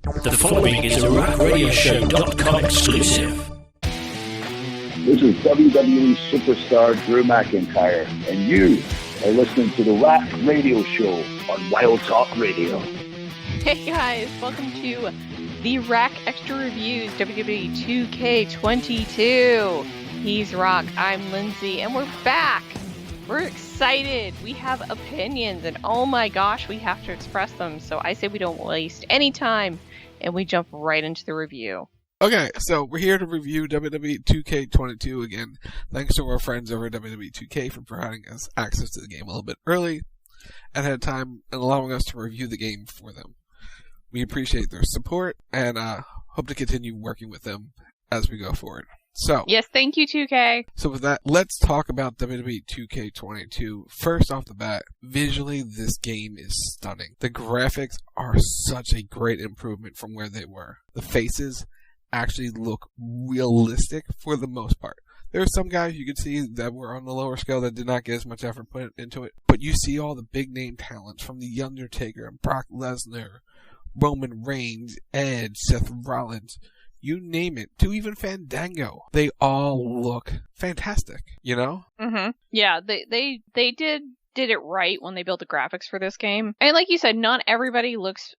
The following is a RackRadioShow.com exclusive. This is WWE superstar Drew McIntyre, and you are listening to the Rack Radio Show on Wild Talk Radio. Hey guys, welcome to the Rack Extra Reviews WWE 2K22. He's Rock, I'm Lindsay, and we're back. We're excited. We have opinions, and oh my gosh, we have to express them. So I say we don't waste any time, and we jump right into the review. Okay, so we're here to review WWE 2K22 again. Thanks to our friends over at WWE 2K for providing us access to the game a little bit early and ahead of time and allowing us to review the game for them. We appreciate their support and hope to continue working with them as we go forward. So yes, thank you 2K. So with that, let's talk about WWE 2K22. First off the bat, visually this game is stunning. The graphics are such a great improvement from where they were. The faces actually look realistic for the most part. There are some guys you could see that were on the lower scale that did not get as much effort put into it, but you see all the big name talents from The Undertaker, Brock Lesnar, Roman Reigns, Edge, Seth Rollins, you name it, to even Fandango. They all look fantastic, you know? Mm-hmm. Yeah, they did it right when they built the graphics for this game. And like you said, not everybody looks,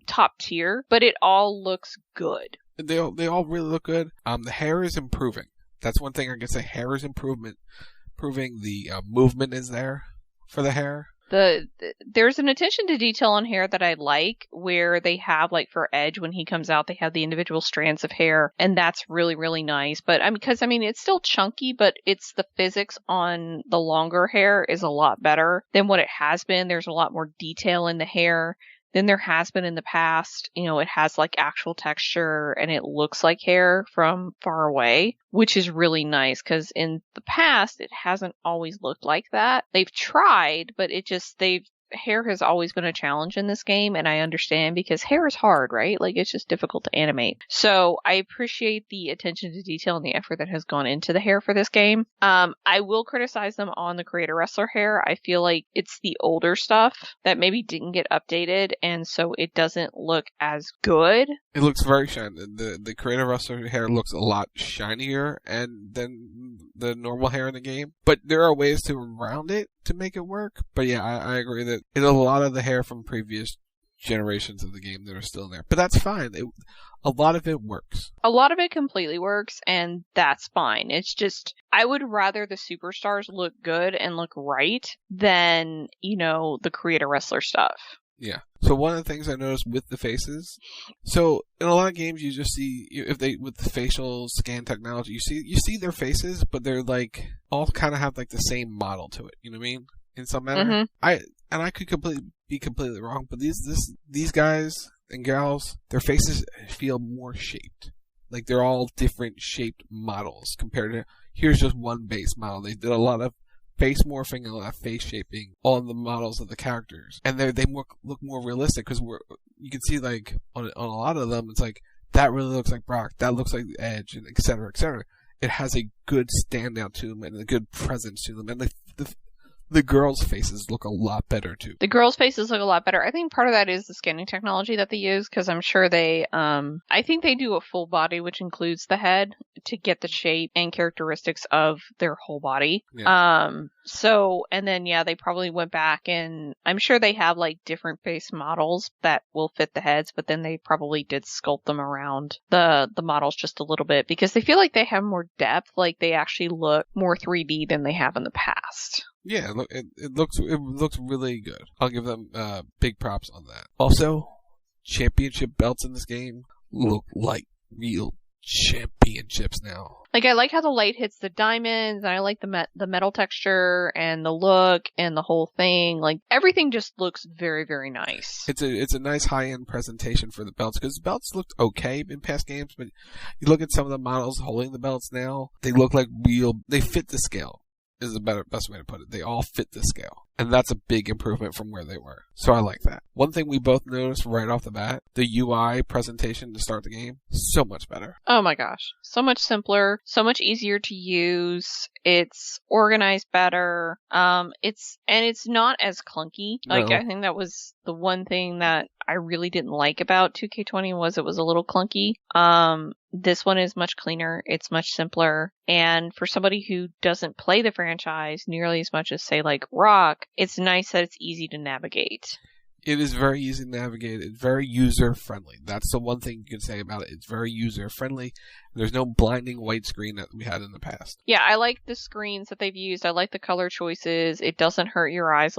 top tier, but it all looks good. They all really look good. The hair is improving. That's one thing I can say. Hair is improving the movement is there for the hair. There's an attention to detail on hair that I like, where they have, like for Edge, when he comes out, they have the individual strands of hair, and that's really, really nice. But it's still chunky, but it's the physics on the longer hair is a lot better than what it has been. There's a lot more detail in the hair than there has been in the past. It has like actual texture and it looks like hair from far away, which is really nice because in the past it hasn't always looked like that. They've tried, but hair has always been a challenge in this game, and I understand because hair is hard, right? Like, it's just difficult to animate. So I appreciate the attention to detail and the effort that has gone into the hair for this game. I will criticize them on the Creator Wrestler hair. I feel like it's the older stuff that maybe didn't get updated, and so it doesn't look as good. It looks very shiny. The Creator Wrestler hair looks a lot shinier than the normal hair in the game, but there are ways to round it to make it work. But yeah, I agree that it's a lot of the hair from previous generations of the game that are still there. But that's fine. A lot of it works. A lot of it completely works, and that's fine. It's just, I would rather the superstars look good and look right than, the Creator Wrestler stuff. Yeah. So one of the things I noticed with the faces, so in a lot of games you just see, with the facial scan technology, you see their faces, but they're like all kind of have like the same model to it. You know what I mean? In some manner. Mm-hmm. I could be completely wrong, but these guys and gals, their faces feel more shaped. Like they're all different shaped models compared to here's just one base model. They did a lot of face morphing and a lot of face shaping on the models of the characters, and they look more realistic because you can see like on a lot of them, it's like that really looks like Brock, that looks like Edge, and et cetera, et cetera. It has a good standout to them and a good presence to them, and the girls' faces look a lot better too. The girls' faces look a lot better. I think part of that is the scanning technology that they use, because I'm sure I think they do a full body, which includes the head, to get the shape and characteristics of their whole body. Yeah. And then they probably went back, and I'm sure they have like different face models that will fit the heads, but then they probably did sculpt them around the models just a little bit because they feel like they have more depth, like they actually look more 3D than they have in the past. Yeah, it looks really good. I'll give them big props on that. Also, championship belts in this game look like real championships now. Like, I like how the light hits the diamonds, and I like the metal texture and the look and the whole thing. Like, everything just looks very, very nice. It's a nice high-end presentation for the belts, because the belts looked okay in past games, but you look at some of the models holding the belts now, they look like they fit the scale. Is the best way to put it. They all fit the scale. And that's a big improvement from where they were. So I like that. One thing we both noticed right off the bat, the UI presentation to start the game, so much better. Oh my gosh. So much simpler, so much easier to use. It's organized better. It's not as clunky. Like, No. I think that was the one thing that I really didn't like about 2K20 was it was a little clunky. This one is much cleaner. It's much simpler. And for somebody who doesn't play the franchise nearly as much as, say, like Rock, it's nice that it's easy to navigate. It is very easy to navigate. It's very user-friendly. That's the one thing you can say about it. It's very user-friendly. There's no blinding white screen that we had in the past. Yeah, I like the screens that they've used. I like the color choices. It doesn't hurt your eyes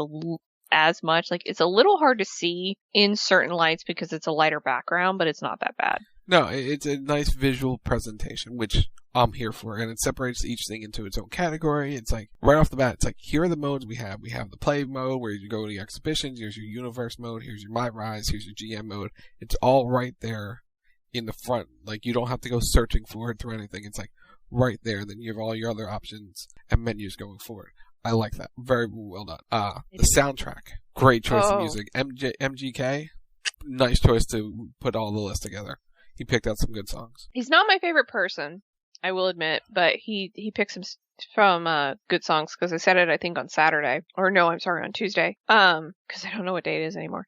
as much. Like, it's a little hard to see in certain lights because it's a lighter background, but it's not that bad. No, it's a nice visual presentation, which I'm here for, and it separates each thing into its own category. It's like, right off the bat, it's like, here are the modes we have. We have the play mode, where you go to the exhibitions, here's your universe mode, here's your My Rise, here's your GM mode. It's all right there in the front. Like, you don't have to go searching for it through anything. It's like, right there, then you have all your other options and menus going forward. I like that. Very well done. The soundtrack, great choice of music. MGK, nice choice to put all the list together. He picked out some good songs. He's not my favorite person, I will admit, but he picks some good songs because I said it, I think, on Saturday. Or no, I'm sorry, on Tuesday. Because I don't know what day it is anymore.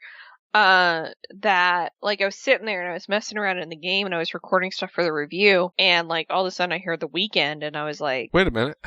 That, like, I was sitting there and I was messing around in the game and I was recording stuff for the review, and, like, all of a sudden I heard The Weeknd and I was like, wait a minute,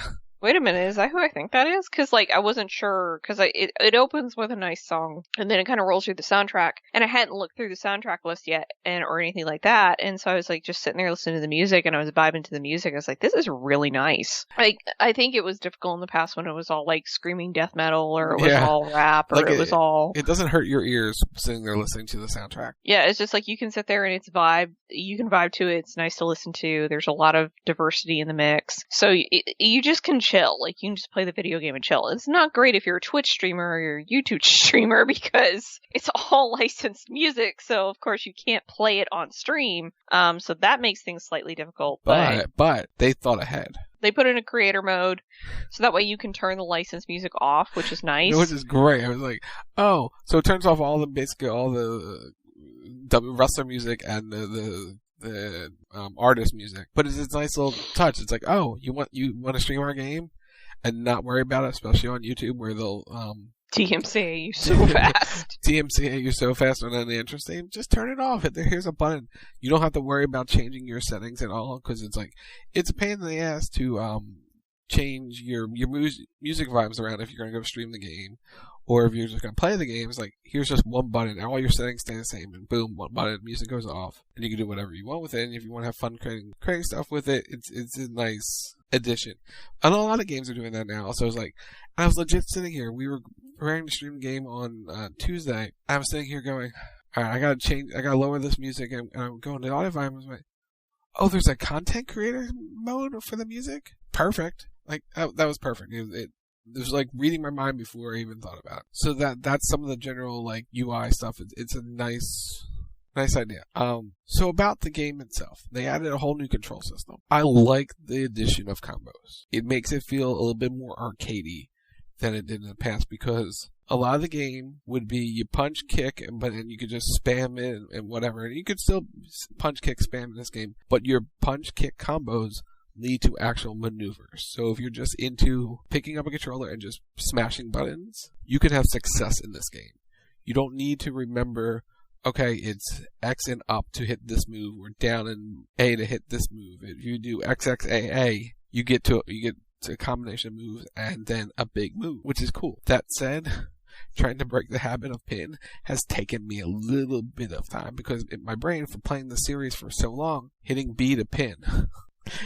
is that who I think that is? Because, like, I wasn't sure, because it opens with a nice song, and then it kind of rolls through the soundtrack, and I hadn't looked through the soundtrack list yet, or anything like that, and so I was, like, just sitting there listening to the music, and I was vibing to the music. I was like, this is really nice. Like, I think it was difficult in the past when it was all, like, screaming death metal, or it was all rap, or like it was all... It doesn't hurt your ears sitting there listening to the soundtrack. Yeah, it's just, like, you can sit there and it's vibe. You can vibe to it. It's nice to listen to. There's a lot of diversity in the mix. So you just can chill. Like, you can just play the video game and chill. It's not great if you're a Twitch streamer or you're a YouTube streamer because it's all licensed music, so of course you can't play it on stream. So that makes things slightly difficult. But they thought ahead. They put in a creator mode, so that way you can turn the licensed music off, which is nice. Which is great. I was like, oh, so it turns off basically all the wrestler music and the artist music. But it's a nice little touch. It's like, oh, you want to stream our game and not worry about it, especially on YouTube where they'll TMCA you so fast. TMCA you so fast on any interesting. Just turn it off. Here's a button. You don't have to worry about changing your settings at all, because it's like, it's a pain in the ass to change your music vibes around if you're going to go stream the game, or if you're just going to play the game. It's like, here's just one button, and all your settings stay the same, and boom, one button, music goes off, and you can do whatever you want with it. And if you want to have fun creating stuff with it, it's a nice addition. And a lot of games are doing that now. So I was like, I was legit sitting here. We were preparing to stream the game on Tuesday. I was sitting here going, all right, I gotta lower this music, and I'm going to the audio volume. I was like, oh, there's a content creator mode for the music? Perfect. Like, that was perfect. It was like reading my mind before I even thought about it. So that's some of the general, like, UI stuff. It's a nice idea. So about the game itself, they added a whole new control system. I like the addition of combos. It makes it feel a little bit more arcadey than it did in the past, because a lot of the game would be you punch, kick, but then you could just spam it and whatever. And you could still punch, kick, spam in this game, but your punch, kick combos lead to actual maneuvers. So if you're just into picking up a controller and just smashing buttons, you can have success in this game. You don't need to remember, okay, it's X and up to hit this move, or down and A to hit this move. If you do XXAA, you get to a combination of moves and then a big move, which is cool. That said, trying to break the habit of pin has taken me a little bit of time, because in my brain, for playing the series for so long, hitting B to pin.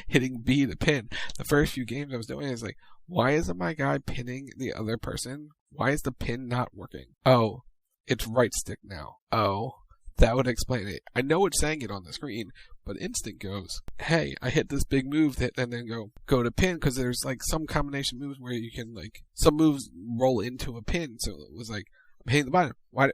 The first few games I was doing is like, why isn't my guy pinning the other person? Why is the pin not working? Oh, it's right stick now. Oh, that would explain it. I know it's saying it on the screen, but instinct goes, hey, I hit this big move, and then go to pin, because there's like some combination moves where you can, like, some moves roll into a pin. So it was like, I'm hitting the button. Why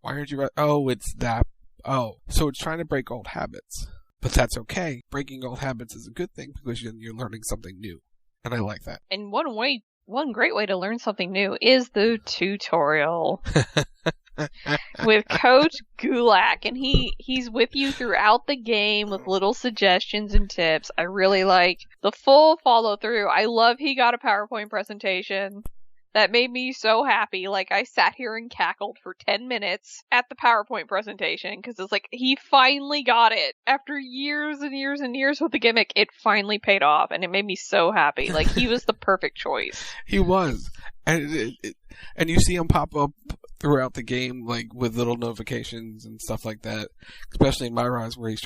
aren't you? Oh, it's that. Oh, so it's trying to break old habits. But that's okay. Breaking old habits is a good thing, because then you're learning something new. And I like that. And one way one great way to learn something new is the tutorial. With Coach Gulak, and he's with you throughout the game with little suggestions and tips. I really like the full follow through. I love he got a PowerPoint presentation. That made me so happy. Like, I sat here and cackled for 10 minutes at the PowerPoint presentation because it's like he finally got it. After years and years and years with the gimmick, it finally paid off, and it made me so happy. Like, he was the perfect choice. He was. And and you see him pop up throughout the game, like with little notifications and stuff like that. Especially in My Rise, where you're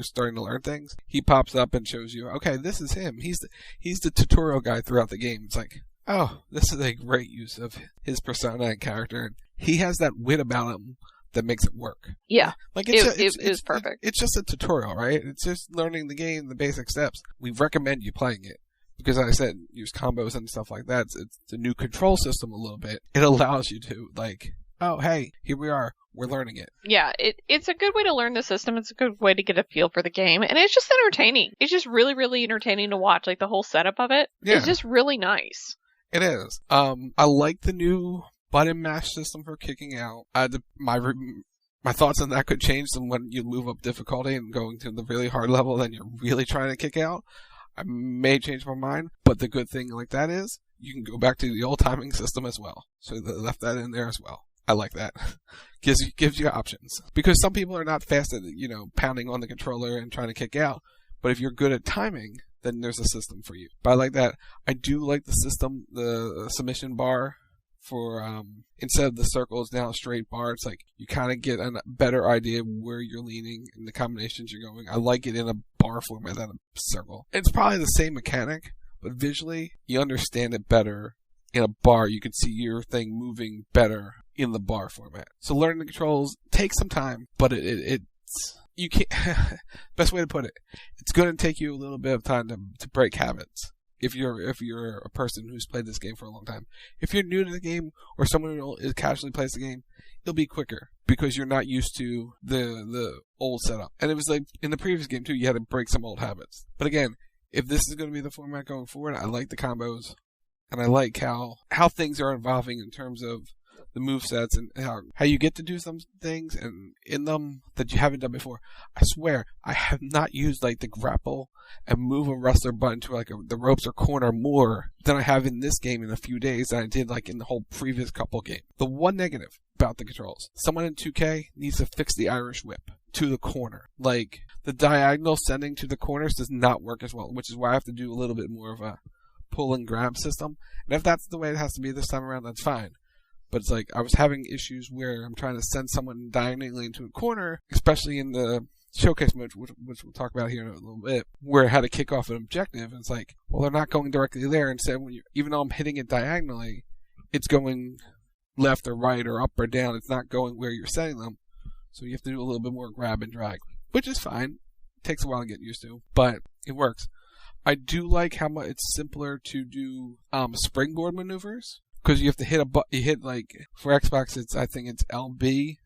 starting to learn things. He pops up and shows you, okay, this is him. He's the tutorial guy throughout the game. It's like, oh, this is a great use of his persona and character. And he has that wit about him that makes it work. Yeah, like it was perfect. It's just a tutorial, right? It's just learning the game, the basic steps. We recommend you playing it. Because, like I said, use combos and stuff like that. It's a new control system a little bit. It allows you to, like, oh, hey, here we are. We're learning it. Yeah, it's a good way to learn the system. It's a good way to get a feel for the game. And it's just entertaining. It's just really, really entertaining to watch. Like, the whole setup of it is just really nice. It is. I like the new button mash system for kicking out. My thoughts on that could change them when you move up difficulty and going to the really hard level, then you're really trying to kick out. I may change my mind, but the good thing like that is you can go back to the old timing system as well. So they left that in there as well. I like that. gives you options. Because some people are not fast at, pounding on the controller and trying to kick out. But if you're good at timing, then there's a system for you. But I like that. I do like the system, the submission bar for, instead of the circle, it's now a straight bar. It's like you kind of get a better idea of where you're leaning and the combinations you're going. I like it in a bar format than a circle. It's probably the same mechanic, but visually, you understand it better in a bar. You can see your thing moving better in the bar format. So learning the controls takes some time, but it's you can't. Best way to put it, it's going to take you a little bit of time to break habits. If you're a person who's played this game for a long time. If you're new to the game or someone who casually plays the game, it'll be quicker because you're not used to the old setup. And it was like in the previous game too, you had to break some old habits. But again, if this is going to be the format going forward, I like the combos and I like how things are evolving in terms of the movesets and how you get to do some things and in them that you haven't done before. I swear, I have not used like the grapple and move a wrestler button to like the ropes or corner more than I have in this game in a few days than I did like in the whole previous couple games. The one negative about the controls, someone in 2K needs to fix the Irish whip to the corner. Like the diagonal sending to the corners does not work as well, which is why I have to do a little bit more of a pull and grab system. And if that's the way it has to be this time around, that's fine. But it's like I was having issues where I'm trying to send someone diagonally into a corner, especially in the showcase mode, which we'll talk about here in a little bit, where I had to kick off an objective. And it's like, well, they're not going directly there. Instead, even though I'm hitting it diagonally, it's going left or right or up or down. It's not going where you're setting them. So you have to do a little bit more grab and drag, which is fine. It takes a while to get used to, but it works. I do like how much it's simpler to do springboard maneuvers. Because you have to hit like, for Xbox, I think it's LB,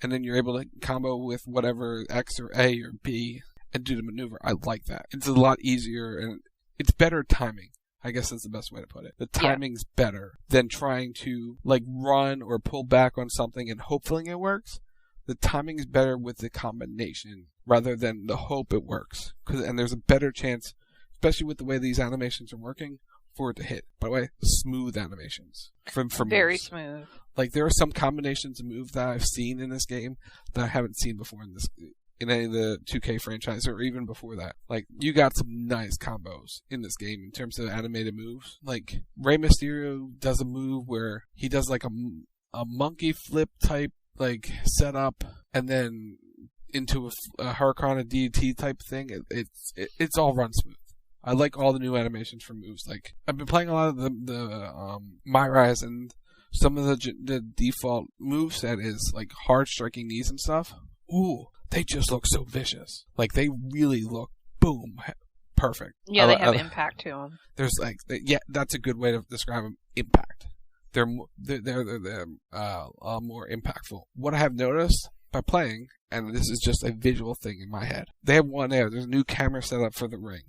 and then you're able to combo with whatever X or A or B and do the maneuver. I like that. It's a lot easier, and it's better timing. I guess that's the best way to put it. The timing's better than trying to like run or pull back on something and hoping it works. The timing's better with the combination rather than the hope it works. And there's a better chance, especially with the way these animations are working, for it to hit. By the way, smooth animations from very moves. Smooth. Like there are some combinations of moves that I've seen in this game that I haven't seen before in any of the 2K franchise or even before that. Like you got some nice combos in this game in terms of animated moves. Like Rey Mysterio does a move where he does like a monkey flip type like setup and then into a Hurricane DDT type thing. It's all run smooth. I like all the new animations for moves. Like I've been playing a lot of the My Rise, and some of the default moveset is like hard striking knees and stuff. Ooh, they just look so vicious. Like they really look boom perfect. Yeah, they have impact to them. There's like that's a good way to describe them. Impact. They're more impactful. What I have noticed by playing, and this is just a visual thing in my head, they have one there. There's a new camera setup for the ring.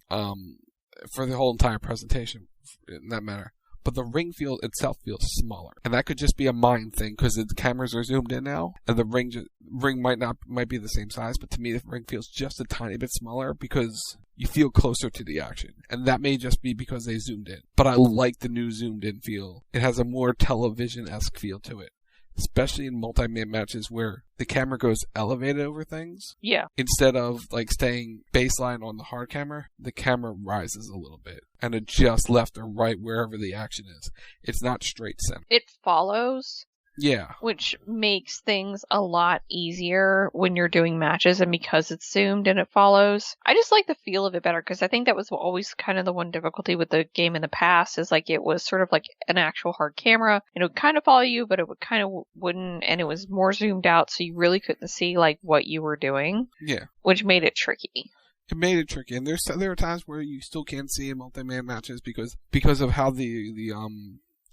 For the whole entire presentation, in that matter. but the ring field itself feels smaller. And that could just be a mind thing because the cameras are zoomed in now, and the ring might be the same size, but to me the ring feels just a tiny bit smaller because you feel closer to the action. And that may just be because they zoomed in. But I like the new zoomed in feel. It has a more television-esque feel to it. Especially in multi-man matches where the camera goes elevated over things. Yeah. Instead of like staying baseline on the hard camera, the camera rises a little bit and adjusts left or right wherever the action is. It's not straight center. It follows. Yeah. Which makes things a lot easier when you're doing matches, and because it's zoomed and it follows. I just like the feel of it better because I think that was always kind of the one difficulty with the game in the past is like it was sort of like an actual hard camera and it would kind of follow you, but it would kind of wouldn't, and it was more zoomed out so you really couldn't see like what you were doing. Yeah. Which made it tricky. It made it tricky, and there are times where you still can't see in multi-man matches because of how the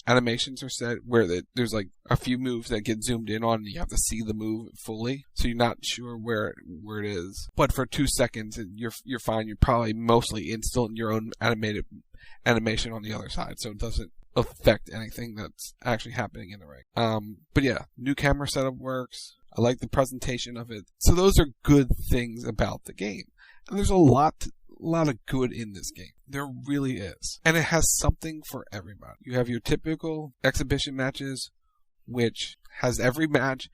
animations are set where there's like a few moves that get zoomed in on and you have to see the move fully, so you're not sure where it is. But for 2 seconds, you're fine. You're probably mostly still in your own animation on the other side, so it doesn't affect anything that's actually happening in the ring. But yeah, new camera setup works. I like the presentation of it. So those are good things about the game. And there's a lot of good in this game. There really is. And it has something for everybody. You have your typical exhibition matches, which has every match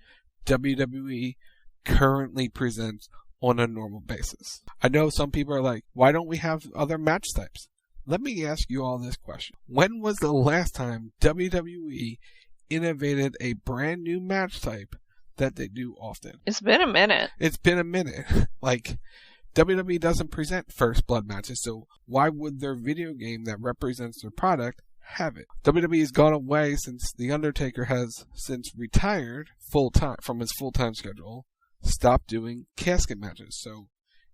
WWE currently presents on a normal basis. I know some people are like, why don't we have other match types? Let me ask you all this question. When was the last time WWE innovated a brand new match type that they do often? It's been a minute. It's been a minute. Like, WWE doesn't present first blood matches, so why would their video game that represents their product have it? WWE has gone away since The Undertaker has since retired full-time from his full-time schedule, stopped doing casket matches. So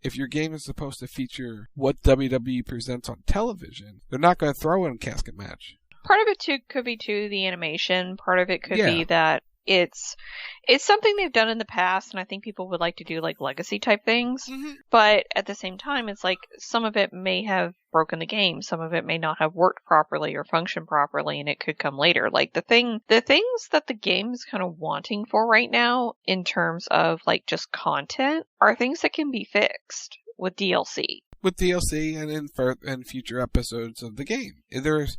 if your game is supposed to feature what WWE presents on television, they're not going to throw in a casket match. Part of it too could be the animation. Part of it could be that it's something they've done in the past, and I think people would like to do like legacy type things. Mm-hmm. But at the same time, it's like some of it may have broken the game, some of it may not have worked properly or functioned properly, and it could come later. Like the things that the game is kind of wanting for right now in terms of like just content are things that can be fixed with DLC. With DLC and in future episodes of the game, there's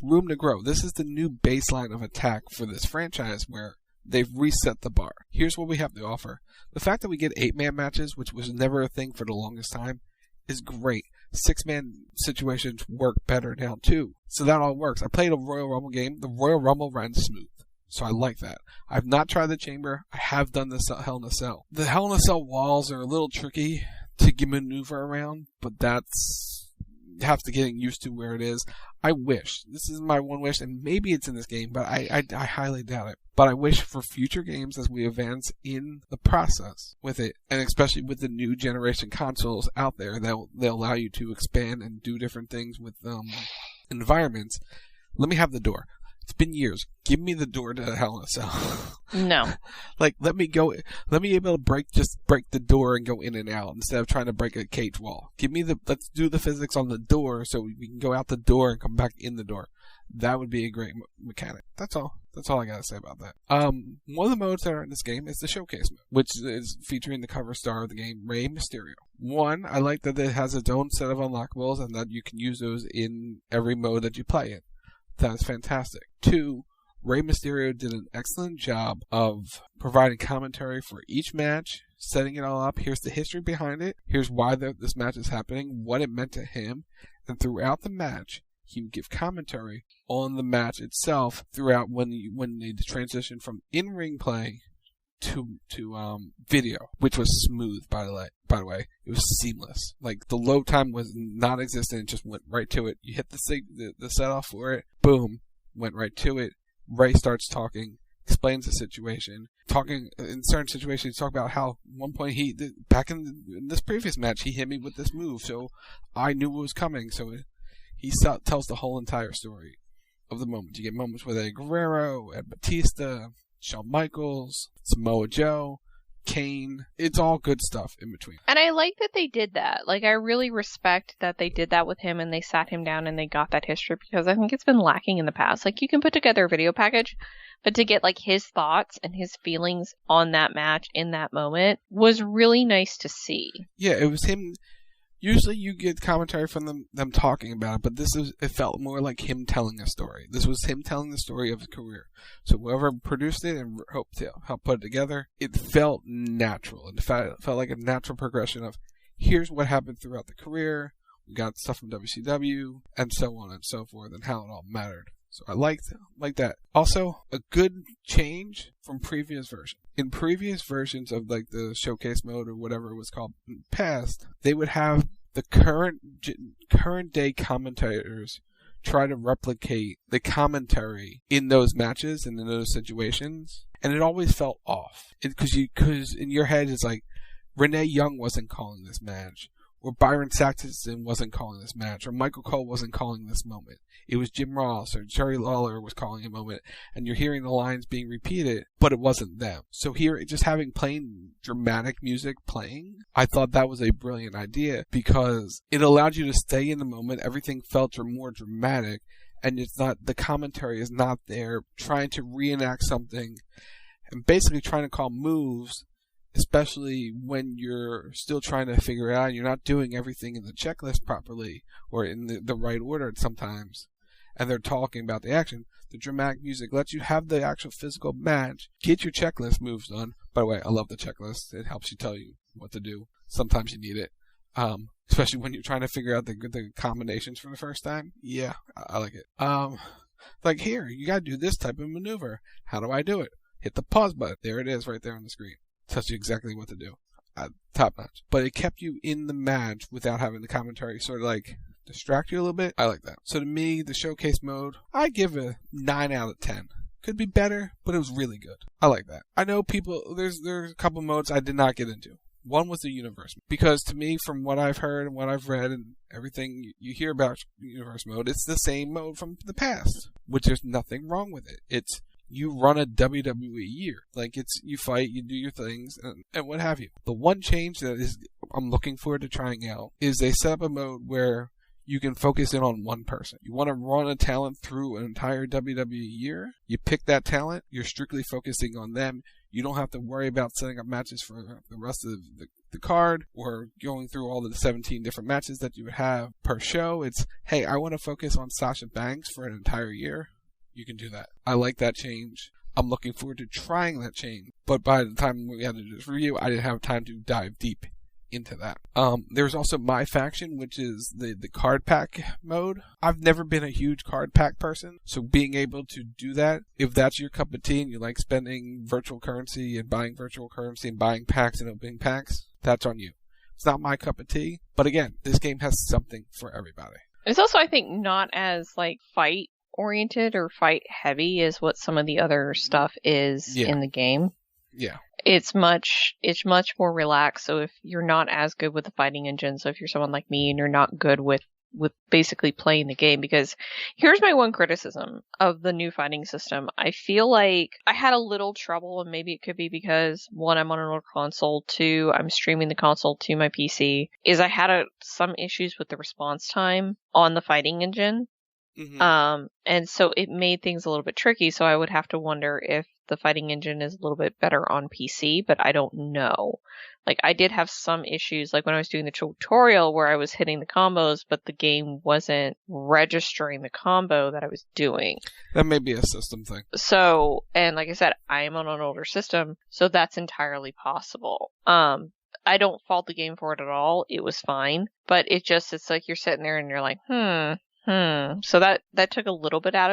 room to grow. This is the new baseline of attack for this franchise where they've reset the bar. Here's what we have to offer. The fact that we get 8-man matches, which was never a thing for the longest time, is great. 6-man situations work better now too. So that all works. I played a Royal Rumble game. The Royal Rumble ran smooth. So I like that. I've not tried the Chamber. I have done the Hell in a Cell. The Hell in a Cell walls are a little tricky to maneuver around, but you have to get used to where it is. I wish, this is my one wish, and maybe it's in this game, but I highly doubt it. But I wish for future games as we advance in the process with it, and especially with the new generation consoles out there, they'll allow you to expand and do different things with environments. Let me have the door. It's been years. Give me the door to Hell in a Cell. No. Like, let me be able to break the door and go in and out instead of trying to break a cage wall. Let's do the physics on the door so we can go out the door and come back in the door. That would be a great mechanic. That's all I gotta say about that. One of the modes that are in this game is the Showcase mode, which is featuring the cover star of the game, Rey Mysterio. One, I like that it has its own set of unlockables and that you can use those in every mode that you play in. That's fantastic. 2, Rey Mysterio did an excellent job of providing commentary for each match, setting it all up. Here's the history behind it. Here's why this match is happening, what it meant to him. And throughout the match, he would give commentary on the match itself throughout when they transitioned from in-ring play to video, which was smooth, by the way. It was seamless. Like, the load time was non-existent. It just went right to it. You hit the set off for it. Boom. Went right to it. Ray starts talking, explains the situation. Talking in certain situations, talk about how at one point back in this previous match, he hit me with this move, so I knew it was coming. So he tells the whole entire story of the moment. You get moments with Eddie Guerrero, Ed Batista, Shawn Michaels, Samoa Joe, Kane. It's all good stuff in between. And I like that they did that. Like, I really respect that they did that with him and they sat him down and they got that history, because I think it's been lacking in the past. Like, you can put together a video package, but to get, like, his thoughts and his feelings on that match in that moment was really nice to see. Yeah, it was him. Usually you get commentary from them talking about it, but it felt more like him telling a story. This was him telling the story of his career. So whoever produced it and helped put it together, it felt natural. It felt like a natural progression of, here's what happened throughout the career, we got stuff from WCW, and so on and so forth, and how it all mattered. So I liked that. Also, a good change from previous versions. In previous versions of like the showcase mode or whatever it was called in the past, they would have the current day commentators try to replicate the commentary in those matches and in those situations, and it always felt off. Because in your head it's like, Renee Young wasn't calling this match, or Byron Saxton wasn't calling this match, or Michael Cole wasn't calling this moment. It was Jim Ross or Jerry Lawler was calling a moment, and you're hearing the lines being repeated, but it wasn't them. So here, just having plain dramatic music playing, I thought that was a brilliant idea, because it allowed you to stay in the moment. Everything felt more dramatic, and the commentary is not there trying to reenact something and basically trying to call moves, especially when you're still trying to figure it out. You're not doing everything in the checklist properly or in the right order sometimes, and they're talking about the action. The dramatic music lets you have the actual physical match, get your checklist moves done. By the way, I love the checklist. It helps you tell you what to do. Sometimes you need it, especially when you're trying to figure out the combinations for the first time. Yeah, I like it. Like, here, you gotta do this type of maneuver. How do I do it? Hit the pause button. There it is right there on the screen. Tells you exactly what to do. Top notch. But it kept you in the match without having the commentary sort of like distract you a little bit. I like that. So to me, the showcase mode, I give a 9 out of 10. Could be better, but it was really good. I like that. I know there's a couple modes I did not get into. One was the universe, because to me, from what I've heard and what I've read and everything you hear about universe mode, it's the same mode from the past, which there's nothing wrong with it. It's, you run a WWE year. Like, it's, you fight, you do your things, and what have you. The one change that I'm looking forward to trying out is they set up a mode where you can focus in on one person. You want to run a talent through an entire WWE year, you pick that talent, you're strictly focusing on them. You don't have to worry about setting up matches for the rest of the card or going through all the 17 different matches that you would have per show. It's, hey, I want to focus on Sasha Banks for an entire year. You can do that. I like that change. I'm looking forward to trying that change. But by the time we had to do this review, I didn't have time to dive deep into that. There's also My Faction, which is the card pack mode. I've never been a huge card pack person, so being able to do that, if that's your cup of tea and you like spending virtual currency and buying virtual currency and buying packs and opening packs, that's on you. It's not my cup of tea, but again, this game has something for everybody. It's also, I think, not as like fight oriented or fight heavy as what some of the other stuff is in the game. Yeah. It's much more relaxed. So if you're not as good with the fighting engine, so if you're someone like me and you're not good with basically playing the game, because here's my one criticism of the new fighting system. I feel like I had a little trouble, and maybe it could be because, one, I'm on an old console, two, I'm streaming the console to my PC, is I had some issues with the response time on the fighting engine. Mm-hmm. And so it made things a little bit tricky, so I would have to wonder if the fighting engine is a little bit better on PC, but I don't know. Like, I did have some issues, like when I was doing the tutorial where I was hitting the combos, but the game wasn't registering the combo that I was doing. That may be a system thing. So, and like I said, I am on an older system, so that's entirely possible. I don't fault the game for it at all. It was fine, but it's like you're sitting there and you're like, So that took a little bit out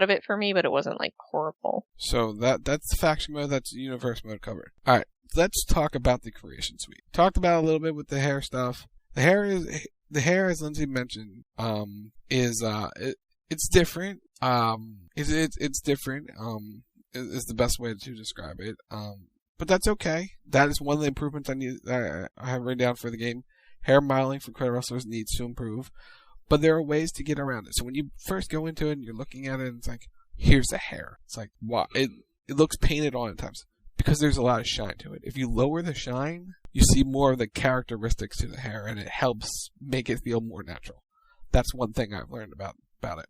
of it for me, but it wasn't like horrible. So that's the faction mode, that's the universe mode covered. Alright, let's talk about the creation suite. Talked about a little bit with the hair stuff. The hair, as Lindsay mentioned, it's different. It's different, is the best way to describe it. But that's okay. That is one of the improvements I have written down for the game. Hair modeling for credit wrestlers needs to improve. But there are ways to get around it. So when you first go into it and you're looking at it and it's like, here's the hair. It's like, wow, it looks painted on at times. because there's a lot of shine to it. If you lower the shine, you see more of the characteristics to the hair, and it helps make it feel more natural. That's one thing I've learned about it.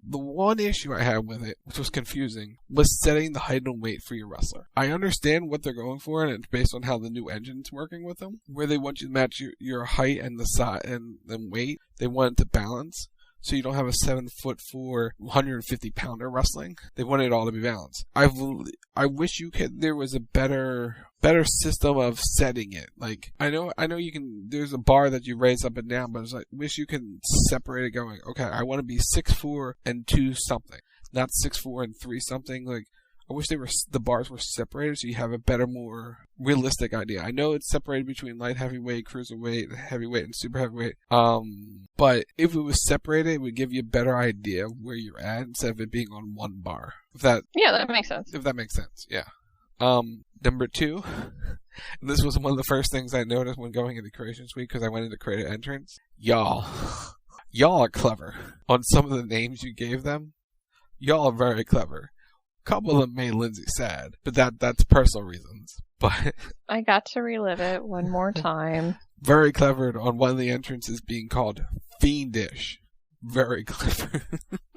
The one issue I had with it, which was confusing, was setting the height and weight for your wrestler. I understand what they're going for, and it's based on how the new engine's working with them, where they want you to match your height and the size and weight. They want it to balance, so you don't have a 7'4", 150-pounder wrestling. They want it all to be balanced. I wish there was a better system of setting it. Like, I know you can, there's a bar that you raise up and down, but it's like, wish you can separate it going, okay, I want to be 6'4" and 2 something, not 6'4" and 3 something. Like, I wish the bars were separated so you have a better, more realistic idea. I know it's separated between light heavyweight, cruiserweight, heavyweight, and super heavyweight. But if it was separated, it would give you a better idea of where you're at instead of it being on one bar. That makes sense. If that makes sense, yeah. Number 2, and this was one of the first things I noticed when going into Creation Suite because I went into Creative Entrance. Y'all are clever on some of the names you gave them. Y'all are very clever. A couple of them made Lindsay sad, but that's personal reasons. But I got to relive it one more time. Very clever on one of the entrances being called Fiendish. Very clever.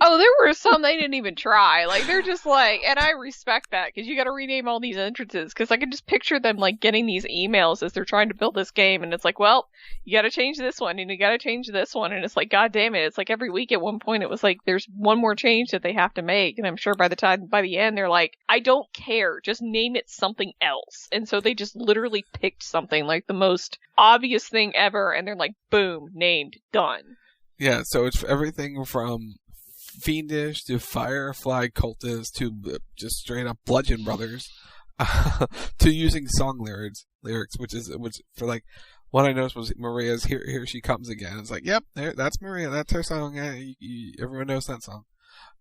Oh, there were some they didn't even try. Like, they're just like, and I respect that, because you got to rename all these entrances, because I can just picture them, like, getting these emails as they're trying to build this game, and it's like, well, you got to change this one, and you got to change this one, and it's like, god damn it, it's like every week at one point it was like, there's one more change that they have to make, and I'm sure by the end they're like, I don't care, just name it something else. And so they just literally picked something, like the most obvious thing ever, and they're like, boom, named, done. Yeah, so it's everything from Fiendish to Firefly Cultist to just straight up Bludgeon Brothers to using song lyrics, which for like what I noticed was Maria's Here She Comes Again. It's like, yep, that's Maria, that's her song. Yeah, everyone knows that song.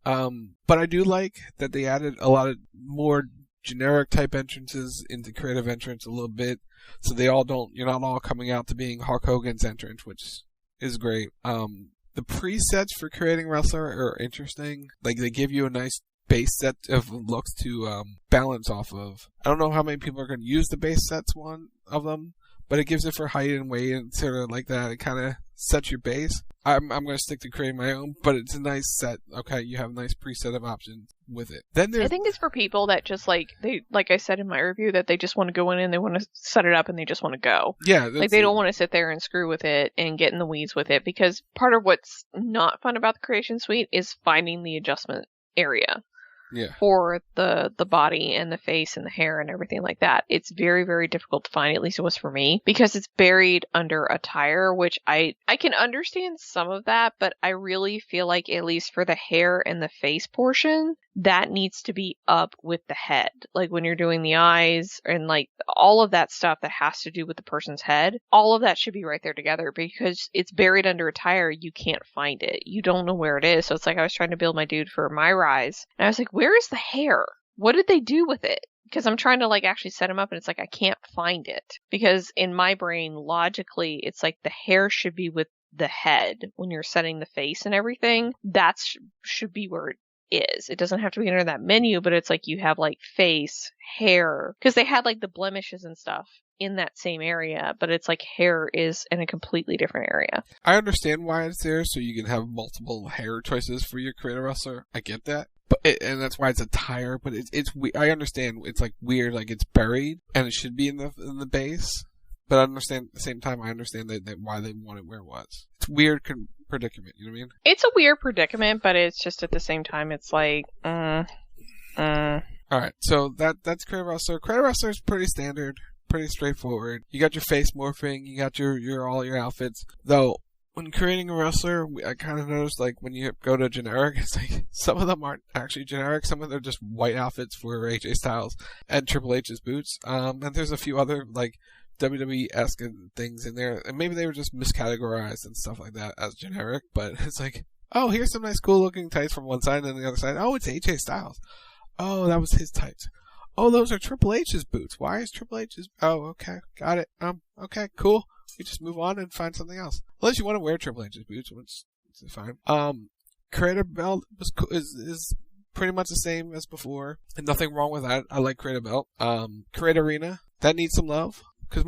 But I do like that they added a lot of more generic type entrances into Creative Entrance a little bit, so you're not all coming out to being Hulk Hogan's entrance, which is great. The presets for creating wrestler are interesting. Like, they give you a nice base set of looks to balance off of. I don't know how many people are going to use the base sets one of them, but it gives it for height and weight and sort of like that. It kind of sets your base. I'm going to stick to creating my own, but it's a nice set. Okay, you have a nice preset of options with it. Then I think it's for people that just like I said in my review, that they just want to go in and they want to set it up and they just want to go. Yeah, like they don't want to sit there and screw with it and get in the weeds with it, because part of what's not fun about the Creation Suite is finding the adjustment area. Yeah. For the body and the face and the hair and everything like that. It's very, very difficult to find, at least it was for me, because it's buried under attire, which I can understand some of that, but I really feel like, at least for the hair and the face portion, that needs to be up with the head. Like when you're doing the eyes and like all of that stuff that has to do with the person's head, all of that should be right there together, because it's buried under attire. You can't find it. You don't know where it is. So it's like I was trying to build my dude for my rise, and I was like, where is the hair? What did they do with it? Because I'm trying to like actually set him up, and it's like I can't find it, because in my brain, logically, it's like the hair should be with the head when you're setting the face and everything. That should be where it is. It doesn't have to be under that menu, but it's like you have like face, hair, because they had like the blemishes and stuff in that same area, but it's like hair is in a completely different area. I understand why it's there, so you can have multiple hair choices for your creative wrestler. I get that. But and that's why it's attire, but it's I understand it's like weird, like it's buried and it should be in the base. But I understand at the same time, I understand that why they want it where it was. It's weird predicament, you know what I mean? It's a weird predicament, but it's just at the same time, it's like, Alright, so that's Creative Wrestler. Creative Wrestler is pretty standard, pretty straightforward. You got your face morphing, you got all your outfits. Though, when creating a wrestler, I kind of noticed, like, when you go to generic, it's like, some of them aren't actually generic, some of them are just white outfits for AJ Styles and Triple H's boots. And there's a few other, like, WWE-esque things in there, and maybe they were just miscategorized and stuff like that as generic, but it's like, oh, here's some nice cool looking tights from one side, and then the other side, oh, it's AJ Styles. Oh, that was his tights. Oh, those are Triple H's boots. Why is Triple H's? Oh, okay, got it. Okay, cool. You just move on and find something else. Unless you want to wear Triple H's boots, which is fine. Creative Belt is pretty much the same as before, and nothing wrong with that. I like Create a Belt. Create Arena, that needs some love. Because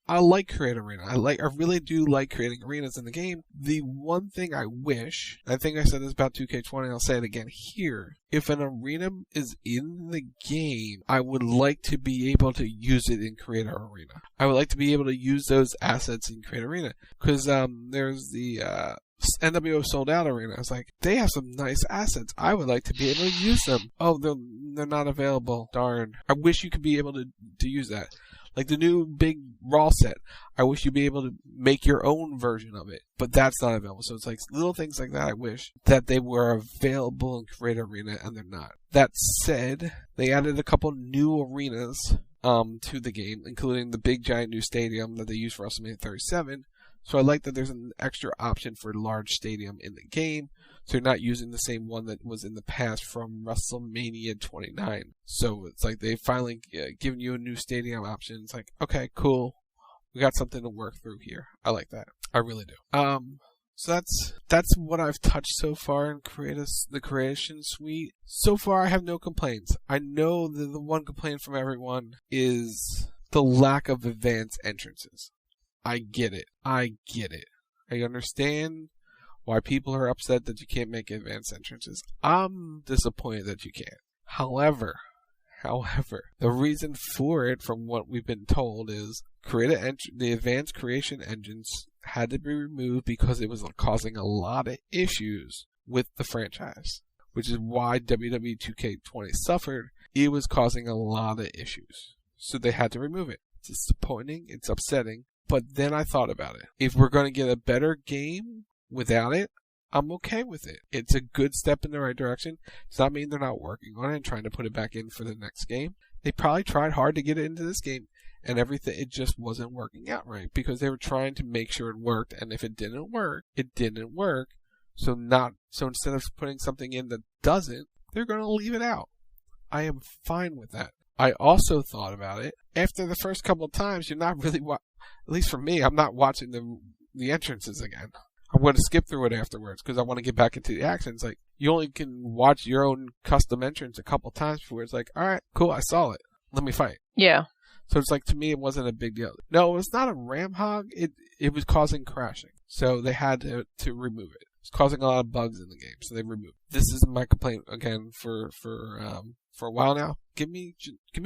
I like Create Arena. I really do like creating arenas in the game. The one thing I wish, I think I said this about 2K20, I'll say it again here. If an arena is in the game, I would like to be able to use it in Create Arena. I would like to be able to use those assets in Create Arena. Because there's the NWO Sold Out Arena. It's like, they have some nice assets. I would like to be able to use them. Oh, they're not available. Darn. I wish you could be able to use that. Like the new big Raw set, I wish you'd be able to make your own version of it, but that's not available. So it's like little things like that I wish that they were available in Create Arena, and they're not. That said, they added a couple new arenas to the game, including the big giant new stadium that they use for WrestleMania 37. So I like that there's an extra option for large stadium in the game. So you're not using the same one that was in the past from WrestleMania 29. So it's like they finally given you a new stadium option. It's like, okay, cool. We got something to work through here. I like that. I really do. So that's what I've touched so far in the Creation Suite. So far, I have no complaints. I know that the one complaint from everyone is the lack of advanced entrances. I get it. I understand why people are upset that you can't make advanced entrances. I'm disappointed that you can't. However, the reason for it, from what we've been told, is the advanced creation engines had to be removed because it was causing a lot of issues with the franchise, which is why WWE 2K20 suffered. It was causing a lot of issues, so they had to remove it. It's disappointing. It's upsetting. But then I thought about it. If we're going to get a better game without it, I'm okay with it. It's a good step in the right direction. Does not mean they're not working on it and trying to put it back in for the next game. They probably tried hard to get it into this game, and everything, it just wasn't working out right because they were trying to make sure it worked, and if it didn't work, it didn't work. So instead of putting something in that doesn't, they're going to leave it out. I am fine with that. I also thought about it. After the first couple of times, you're not really at least for me, I'm not watching the entrances again. I'm going to skip through it afterwards because I want to get back into the action. It's like, you only can watch your own custom entrance a couple times before it's like, all right, cool, I saw it. Let me fight. Yeah. So it's like, to me, it wasn't a big deal. No, it was not a ram hog. It was causing crashing. So they had to remove it. It's causing a lot of bugs in the game, so they removed it. This is my complaint again for a while now. Give me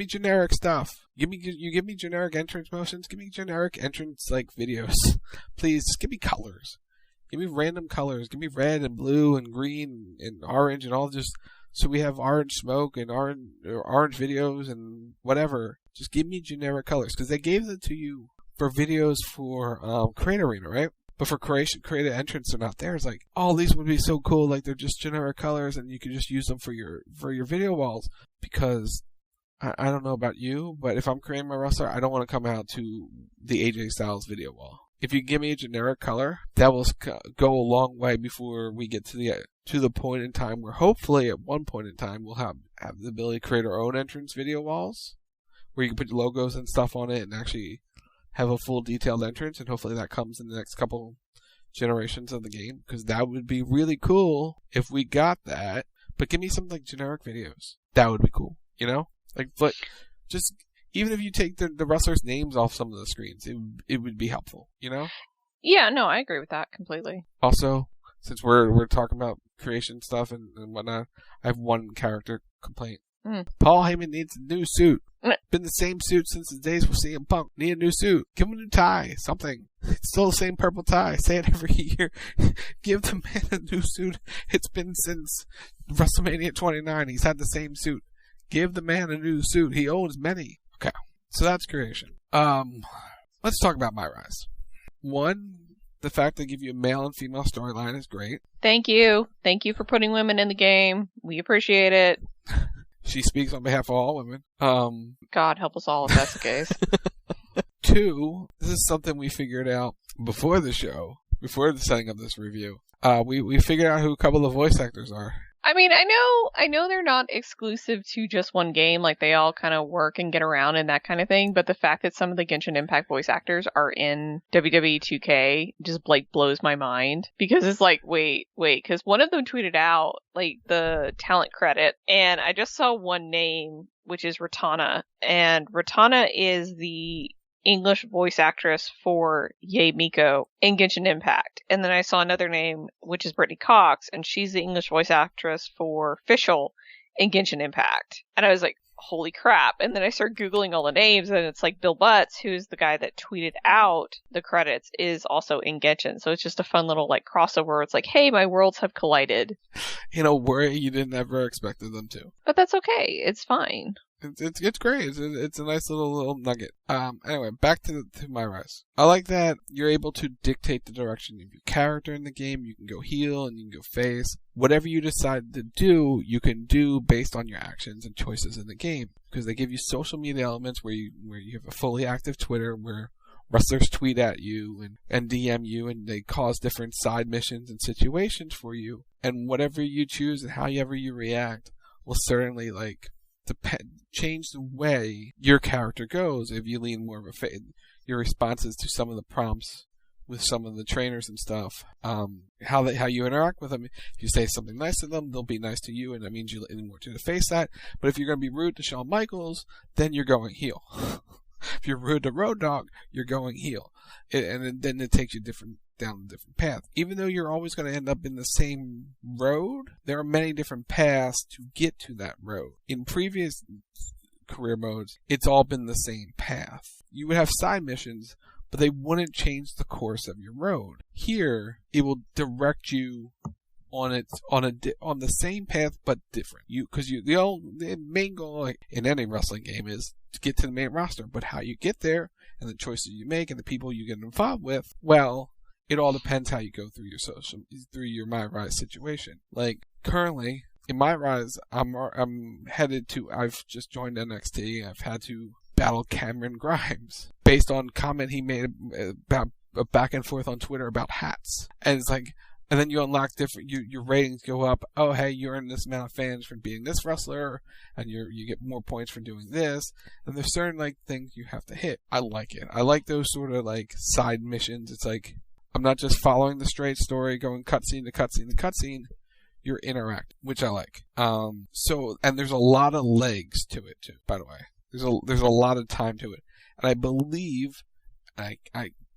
generic stuff. Give me generic entrance motions. Give me generic entrance videos. Please, just give me colors. Give me random colors. Give me red and blue and green and orange and all, just so we have orange smoke and orange videos and whatever. Just give me generic colors, because they gave them to you for videos for Create Arena, right? But for creative entrance, they're not there. It's like, oh, these would be so cool. Like, they're just generic colors, and you can just use them for your video walls. Because I don't know about you, but if I'm creating my wrestler, I don't want to come out to the AJ Styles video wall. If you give me a generic color, that will go a long way before we get to the point in time where hopefully at one point in time we'll have the ability to create our own entrance video walls, where you can put logos and stuff on it and actually have a full detailed entrance, and hopefully that comes in the next couple generations of the game, because that would be really cool if we got that. But give me some generic videos. That would be cool, you know? But just even if you take the wrestlers' names off some of the screens, it would be helpful, you know? Yeah, no, I agree with that completely. Also, since we're talking about creation stuff and whatnot, I have one character complaint. Paul Heyman needs a new suit. Been the same suit since the days with CM Punk. Need a new suit. Give him a new tie. Something. It's still the same purple tie. Say it every year. Give the man a new suit. It's been since WrestleMania 29. He's had the same suit. Give the man a new suit. He owns many. Okay. So that's creation. Let's talk about My Rise. One, the fact they give you a male and female storyline is great. Thank you. Thank you for putting women in the game. We appreciate it. She speaks on behalf of all women. God help us all if that's the case. Two, this is something we figured out before the show, before the setting of this review. We figured out who a couple of voice actors are. I mean, I know they're not exclusive to just one game. Like, they all kind of work and get around and that kind of thing. But the fact that some of the Genshin Impact voice actors are in WWE 2K just, like, blows my mind. Because it's like, wait. Because one of them tweeted out, like, the talent credit. And I just saw one name, which is Ratana. And Ratana is the English voice actress for Yae Miko in Genshin Impact. And then I saw another name, which is Brittany Cox, and she's the English voice actress for Fischl in Genshin Impact. And I was like, holy crap. And then I started Googling all the names, and it's like Bill Butts, who's the guy that tweeted out the credits, is also in Genshin. So it's just a fun little, like, crossover. It's like, hey, my worlds have collided. In a way you didn't ever expected them to. But that's okay. It's fine. It's great. It's a nice little nugget. Anyway, back to My Rise. I like that you're able to dictate the direction of your character in the game. You can go heal and you can go face. Whatever you decide to do, you can do based on your actions and choices in the game. Because they give you social media elements where you have a fully active Twitter where wrestlers tweet at you and DM you, and they cause different side missions and situations for you. And whatever you choose and however you react will certainly, like, change the way your character goes. If you lean more of your responses to some of the prompts with some of the trainers and stuff, how you interact with them. If you say something nice to them, they'll be nice to you, and that means you lean more to the face that. But if you're going to be rude to Shawn Michaels, then you're going heel. If you're rude to Road Dogg, you're going heel, and then it takes you down a different path. Even though you're always going to end up in the same road, there are many different paths to get to that road. In previous career modes, it's all been the same path. You would have side missions, but they wouldn't change the course of your road. Here, it will direct you on the same path but different. The main goal in any wrestling game is to get to the main roster, but how you get there and the choices you make and the people you get involved with, well, it all depends how you go through your My Rise situation. Like, currently in My Rise, I'm headed to. I've just joined NXT. I've had to battle Cameron Grimes based on comment he made about back and forth on Twitter about hats, and it's like. And then you unlock your ratings go up. Oh, hey, you earn this amount of fans for being this wrestler, and you get more points for doing this. And there's certain, like, things you have to hit. I like it. I like those sort of, like, side missions. It's like, I'm not just following the straight story, going cutscene to cutscene to cutscene. You're interacting, which I like. And there's a lot of legs to it, too, by the way. There's a lot of time to it. And I believe, I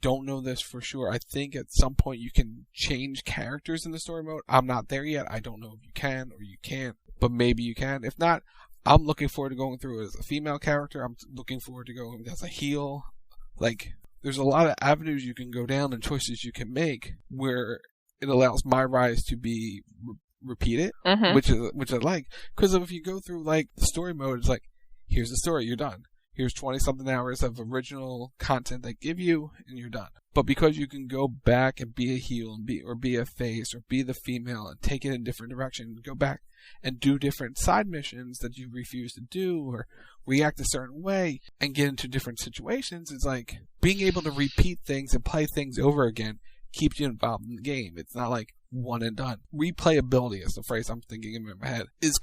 don't know this for sure. I think at some point you can change characters in the story mode. I'm not there yet. I don't know if you can or you can't, but maybe you can. If not, I'm looking forward to going through it as a female character. I'm looking forward to going as a heel. Like, there's a lot of avenues you can go down and choices you can make where it allows My Rise to be repeated, which I like. Because if you go through, like, the story mode, it's like, here's the story, you're done. Here's 20-something hours of original content they give you, and you're done. But because you can go back and be a heel and be a face or be the female and take it in a different direction, go back and do different side missions that you refuse to do or react a certain way and get into different situations, it's like being able to repeat things and play things over again keeps you involved in the game. It's not like one and done. Replayability is the phrase I'm thinking in my head is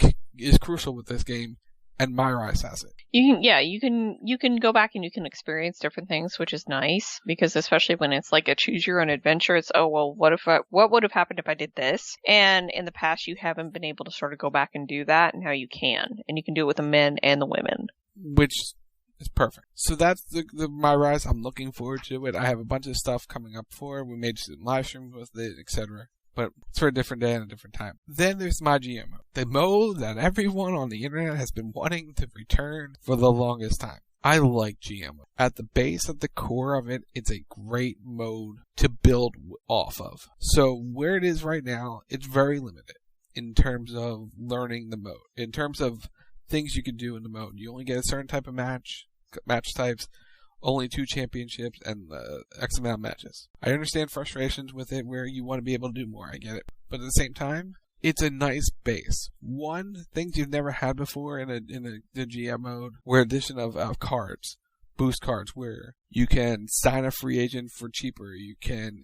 crucial with this game. And My Rise has it. You can go back and you can experience different things, which is nice because especially when it's like a choose your own adventure, it's what would have happened if I did this? And in the past, you haven't been able to sort of go back and do that, and now you can, and you can do it with the men and the women, which is perfect. So that's the My Rise. I'm looking forward to it. I have a bunch of stuff coming up for it. We made some live streams with it, etc. But it's for a different day and a different time. Then there's my GM mode. The mode that everyone on the internet has been wanting to return for the longest time. I like GM mode. At the base, at the core of it, it's a great mode to build off of. So where it is right now, it's very limited in terms of learning the mode. In terms of things you can do in the mode. You only get a certain type of match types, only 2 championships, and X amount of matches. I understand frustrations with it where you want to be able to do more. I get it. But at the same time, it's a nice base. One, things you've never had before in the GM mode were addition of cards, boost cards, where you can sign a free agent for cheaper. You can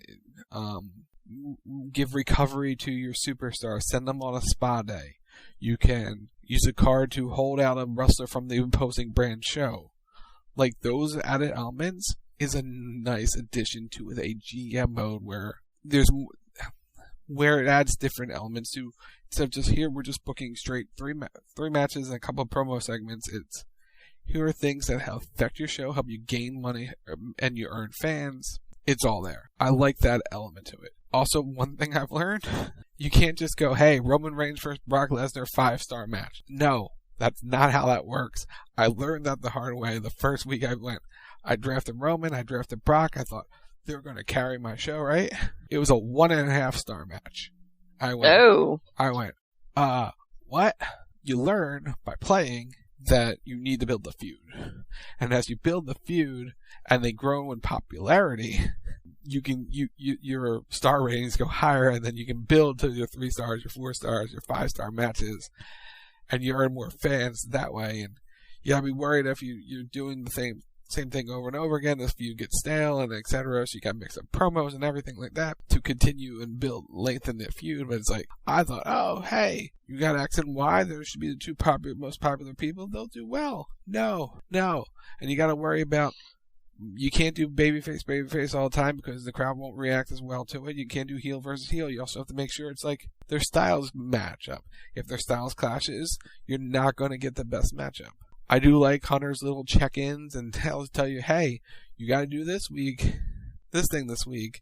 give recovery to your superstar, send them on a spa day. You can use a card to hold out a wrestler from the opposing brand show. Like, those added elements is a nice addition to a GM mode where it adds different elements to, instead of just here we're just booking straight three matches and a couple of promo segments. It's, here are things that affect your show, help you gain money, and you earn fans. It's all there. I like that element to it. Also, one thing I've learned, you can't just go, hey, Roman Reigns versus Brock Lesnar 5-star match. No, that's not how that works. I learned that the hard way the first week I drafted Roman, I drafted Brock. I thought they were going to carry my show, right? It was a 1.5-star match. I went, what? You learn by playing that you need to build the feud. And as you build the feud and they grow in popularity, your star ratings go higher, and then you can build to your 3 stars, your 4 stars, your 5-star matches, and you earn more fans that way. And you gotta be worried if you're doing the same thing over and over again, this feud gets stale and etc. So you gotta mix up promos and everything like that to continue and lengthen that feud. But it's like, I thought, oh hey, you got X and Y, there should be the 2 most popular people, they'll do well. No. And you gotta worry about, you can't do babyface all the time because the crowd won't react as well to it. You can't do heel versus heel. You also have to make sure it's like their styles match up. If their styles clashes, you're not going to get the best matchup. I do like Hunter's little check-ins and tell you, hey, you got to do this week, this thing this week.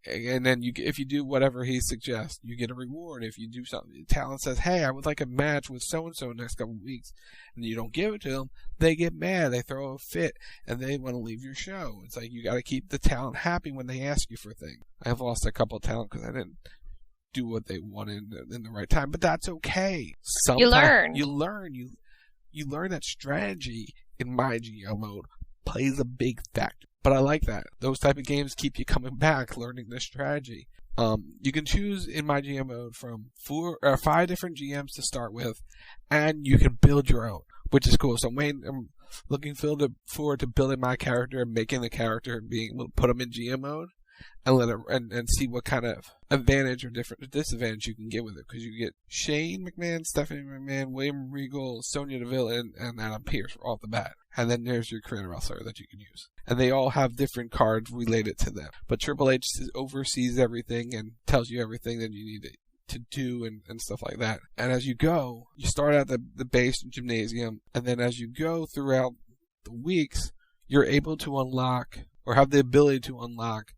And then if you do whatever he suggests, you get a reward. If you do something, talent says, hey, I would like a match with so-and-so next couple of weeks, and you don't give it to them, they get mad, they throw a fit, and they want to leave your show. It's like, you got to keep the talent happy when they ask you for things. I've lost a couple of talent because I didn't do what they wanted in the right time, but that's okay. Sometimes you learn that strategy in my GM mode plays a big factor. But I like that. Those type of games keep you coming back, learning the strategy. You can choose in my GM mode from 5 different GMs to start with, and you can build your own, which is cool. So I'm looking forward to building my character and making the character and being able to put them in GM mode and see what kind of advantage or disadvantage you can get with it. Because you get Shane McMahon, Stephanie McMahon, William Regal, Sonya Deville, and Adam Pearce off the bat. And then there's your creator wrestler that you can use. And they all have different cards related to them. But Triple H oversees everything and tells you everything that you need to do and stuff like that. And as you go, you start at the base gymnasium, and then as you go throughout the weeks, you're able to unlock, or have the ability to unlock,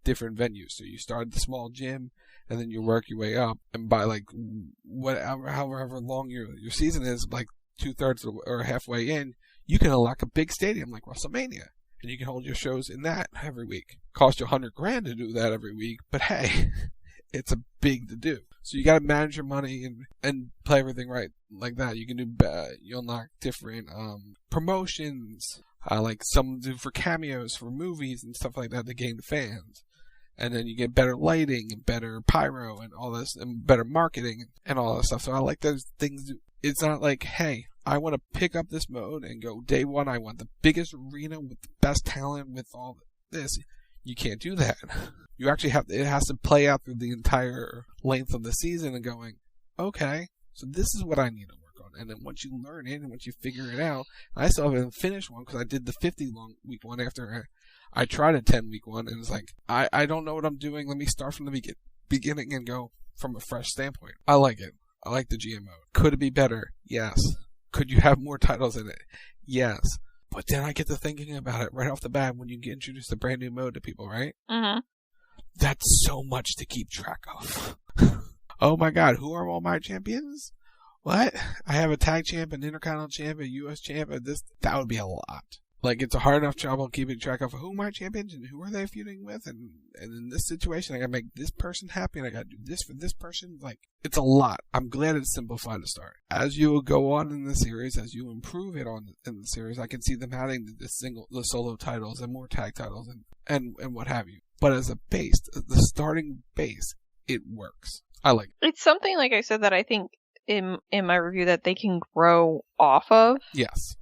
different venues. So you start at the small gym, and then you work your way up. And by like however long your season is, like 2/3 or halfway in, you can unlock a big stadium like WrestleMania, and you can hold your shows in that every week. Cost you $100,000 to do that every week, but hey, it's a big to do. So you got to manage your money and play everything right like that. You can do you unlock different promotions, like some do for cameos for movies and stuff like that to gain fans. And then you get better lighting and better pyro and all this, and better marketing and all that stuff. So I like those things. It's not like, hey, I want to pick up this mode and go day one, I want the biggest arena with the best talent with all this. You can't do that. You actually it has to play out through the entire length of the season and going, okay, so this is what I need to work on. And then once you learn it and once you figure it out, I still haven't finished one because I did the 50-week one after I tried a 10-week one, and it's like, I don't know what I'm doing. Let me start from the beginning and go from a fresh standpoint. I like it. I like the GM mode. Could it be better? Yes. Could you have more titles in it? Yes. But then I get to thinking about it right off the bat when you get introduced a brand new mode to people, right? Mm-hmm. That's so much to keep track of. Oh my God, who are all my champions? What? I have a tag champ, an intercontinental champ, a US champ, that would be a lot. Like, it's a hard enough job keeping track of who are my champions and who are they feuding with, and in this situation, I gotta make this person happy, and I gotta do this for this person. Like, it's a lot. I'm glad it's simplified to start. As you go on in the series, as you improve it in the series, I can see them adding the solo titles and more tag titles and what have you. But as a base, the starting base, it works. I like it. It's something, like I said, that I think in my review that they can grow off of. Yes.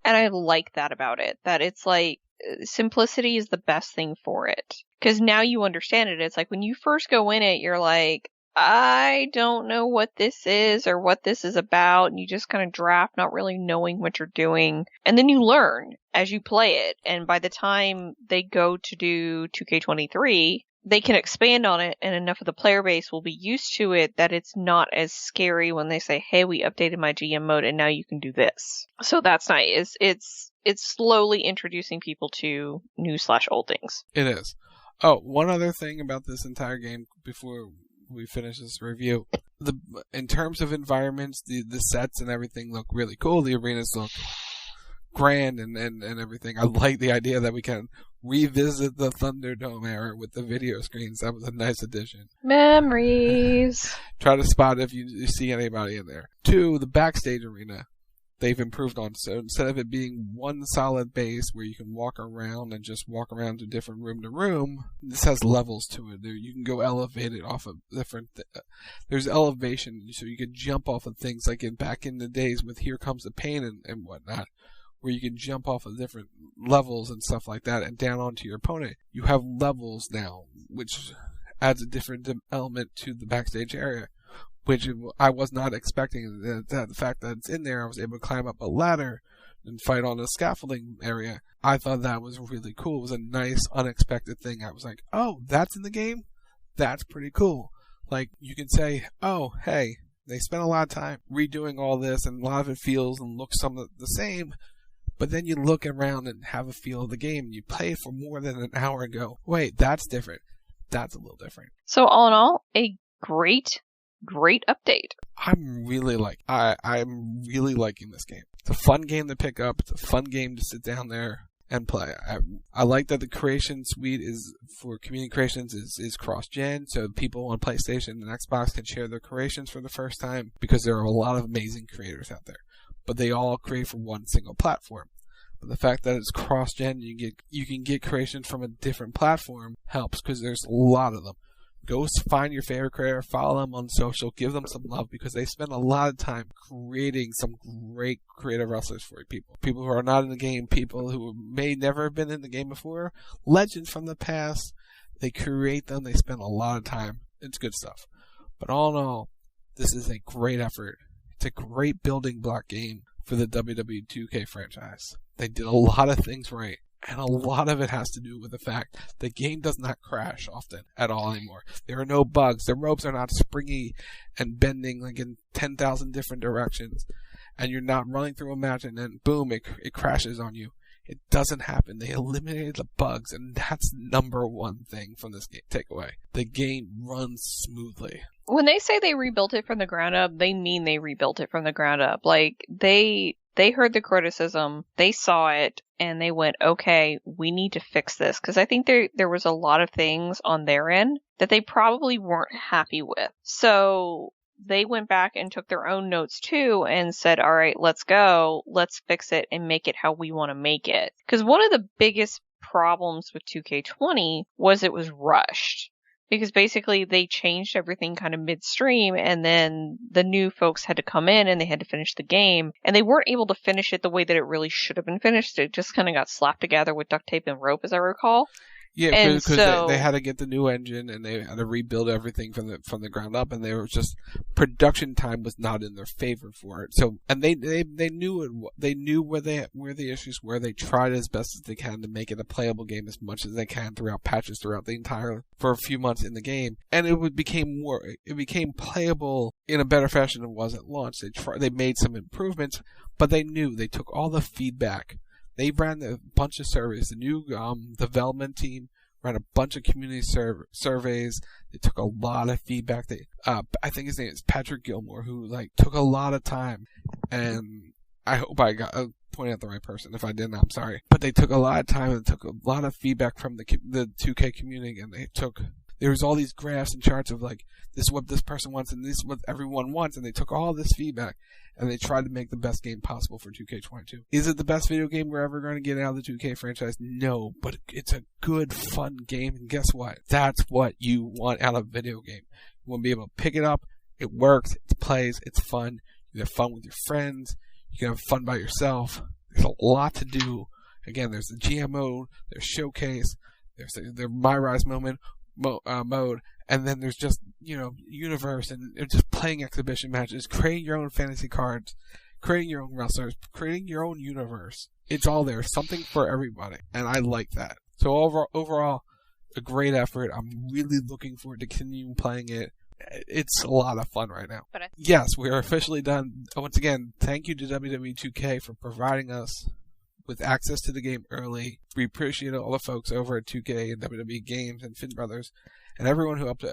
And I like that about it. That it's like, simplicity is the best thing for it. Because now you understand it. It's like when you first go in it, you're like, I don't know what this is or what this is about. And you just kind of draft, not really knowing what you're doing. And then you learn as you play it. And by the time they go to do 2K23, they can expand on it, and enough of the player base will be used to it that it's not as scary when they say, hey, we updated my GM mode and now you can do this. So that's nice. It's slowly introducing people to new/old things. It is. Oh, one other thing about this entire game before we finish this review. In terms of environments, the sets and everything look really cool. The arenas look grand and everything. I like the idea that we can revisit the Thunderdome era with the video screens. That was a nice addition. Memories. Try to spot if you see anybody in there. 2, the backstage arena. They've improved on. So instead of it being one solid base where you can walk around and just walk around to different room to room, this has levels to it. There you can go elevated off of different. There's elevation, so you can jump off of things like back in the days with Here Comes the Pain and whatnot, where you can jump off of different levels and stuff like that and down onto your opponent. You have levels now, which adds a different element to the backstage area, which I was not expecting. The fact that it's in there, I was able to climb up a ladder and fight on the scaffolding area. I thought that was really cool. It was a nice, unexpected thing. I was like, oh, that's in the game? That's pretty cool. Like, you can say, oh, hey, they spent a lot of time redoing all this, and a lot of it feels and looks somewhat the same. But then you look around and have a feel of the game. You play for more than an hour and go, wait, that's different. That's a little different. So all in all, a great update. I'm really liking this game. It's a fun game to pick up. It's a fun game to sit down there and play. I like that the creation suite is for community creations is cross-gen, so people on PlayStation and Xbox can share their creations for the first time, because there are a lot of amazing creators out there. But they all create for one single platform. But the fact that it's cross-gen, you can get creations from a different platform helps, because there's a lot of them. Go find your favorite creator, follow them on social, give them some love, because they spend a lot of time creating some great creative wrestlers for you people. People who are not in the game, people who may never have been in the game before, legends from the past. They create them, they spend a lot of time. It's good stuff. But all in all, this is a great effort. It's a great building block game for the WWE 2K franchise. They did a lot of things right, and a lot of it has to do with the fact the game does not crash often at all anymore. There are no bugs. The ropes are not springy and bending like in 10,000 different directions, and you're not running through a match and then boom, it crashes on you. It doesn't happen. They eliminated the bugs, and that's number one thing from this game takeaway. The game runs smoothly. When they say they rebuilt it from the ground up, they mean they rebuilt it from the ground up. Like, they heard the criticism, they saw it, and they went, okay, we need to fix this. Because I think there was a lot of things on their end that they probably weren't happy with. So they went back and took their own notes too and said, all right, let's go. Let's fix it and make it how we want to make it. Because one of the biggest problems with 2K20 was it was rushed. Because basically they changed everything kind of midstream, and then the new folks had to come in and they had to finish the game, and they weren't able to finish it the way that it really should have been finished. It just kind of got slapped together with duct tape and rope, as I recall. Yeah, because they had to get the new engine, and they had to rebuild everything from the ground up, and they were just, production time was not in their favor for it. So, and they knew it. They knew where the issues were. They tried as best as they can to make it a playable game as much as they can throughout patches throughout the entire, for a few months in the game, and it became playable in a better fashion than it was at launch. They made some improvements, but they knew, they took all the feedback. They ran a bunch of surveys. The new development team ran a bunch of community surveys. They took a lot of feedback. I think his name is Patrick Gilmore, who took a lot of time. And I hope I got pointing out the right person. If I didn't, I'm sorry. But they took a lot of time and took a lot of feedback from the 2K community, and there was all these graphs and charts of this is what this person wants and this is what everyone wants, and they took all this feedback and they tried to make the best game possible for 2K22. Is it the best video game we're ever going to get out of the 2K franchise? No, but it's a good, fun game, and guess what? That's what you want out of a video game. You want to be able to pick it up, it works, it plays, it's fun, you have fun with your friends, you can have fun by yourself. There's a lot to do, Again, there's the GM mode, there's Showcase, there's the My Rise mode, and then there's just, Universe and just playing exhibition matches, creating your own fantasy cards, creating your own wrestlers, creating your own universe. It's all there, something for everybody, and I like that. So overall, a great effort. I'm really looking forward to continuing playing it. It's a lot of fun right now. Yes, we are officially done. Once again, thank you to WWE 2K for providing us with access to the game early. We appreciate all the folks over at 2K and WWE Games and Finn Brothers and everyone who helped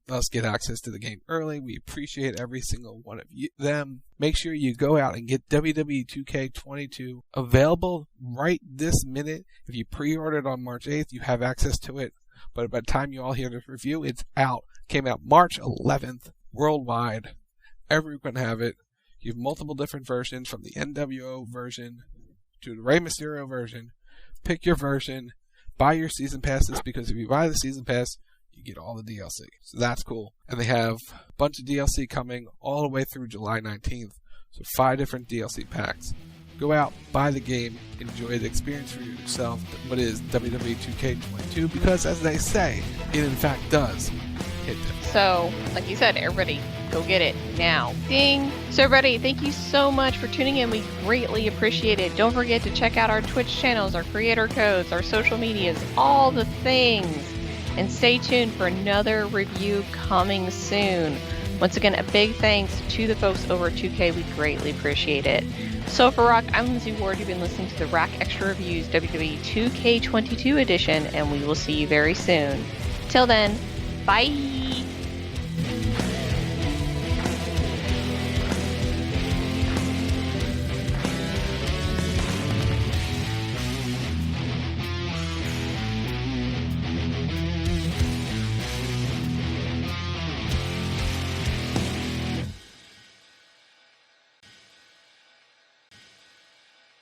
us get access to the game early. We appreciate every single one of them. Make sure you go out and get WWE 2K22 available right this minute. If you pre-ordered on March 8th, you have access to it. But by the time you all hear this review, it's out. Came out March 11th, worldwide. Everyone can have it. You have multiple different versions, from the NWO version to the Rey Mysterio version. Pick your version. Buy your season passes, because if you buy the season pass, you get all the DLC. So that's cool. And they have a bunch of DLC coming all the way through July 19th. So 5 different DLC packs. Go out, buy the game, enjoy the experience for yourself. What is WWE 2K22? Because, as they say, it in fact does hit them. So, like you said, everybody, go get it now. Ding! So, everybody, thank you so much for tuning in. We greatly appreciate it. Don't forget to check out our Twitch channels, our creator codes, our social medias, all the things. And stay tuned for another review coming soon. Once again, a big thanks to the folks over at 2K. We greatly appreciate it. So for Rock, I'm Lindsay Ward. You've been listening to the Rack Extra Reviews WWE 2K22 edition, and we will see you very soon. Till then, bye!